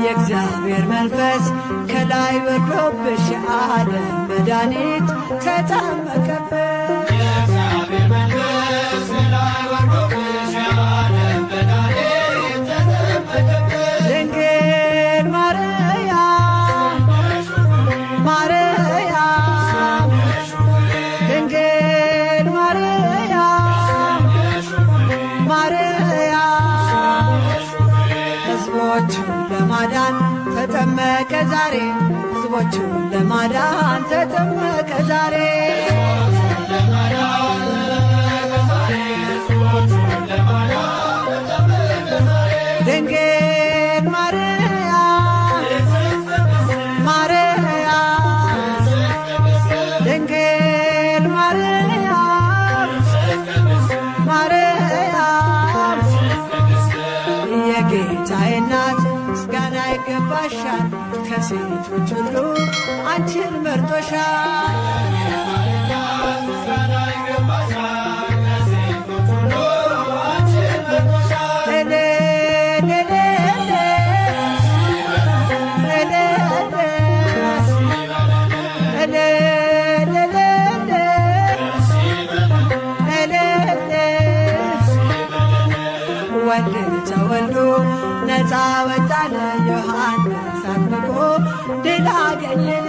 የእግዚአብሔር መንፈስ ከላይ ወርዶብሽ ዓለም መድኃኒት ተጠመቀብሽ። የእግዚአብሔር መንፈስ ከላይ ወርዶብሽ ዓለም መድኃኒት ተጠመቀብሽ። ድንግል ማርያም ማርያም ድንግል ማርያም ማርያም ሕዝቦቹን ለማዳን ተጠመቀ ዛሬ ሕዝቦቹን ለማዳን ተጠመቀ ዛሬ ድንግል ማርያም ማርያም ድንግል ማርያም ማርያም የጌታዬ እናት ምስጋና ይገባሻል ከሴቶች ሁሉ አንቺን መርጦሻል። ወልድ ተወልዶ ነፃ ወጣለ ዮሐንስ አጥምቆ ድል አገኘን።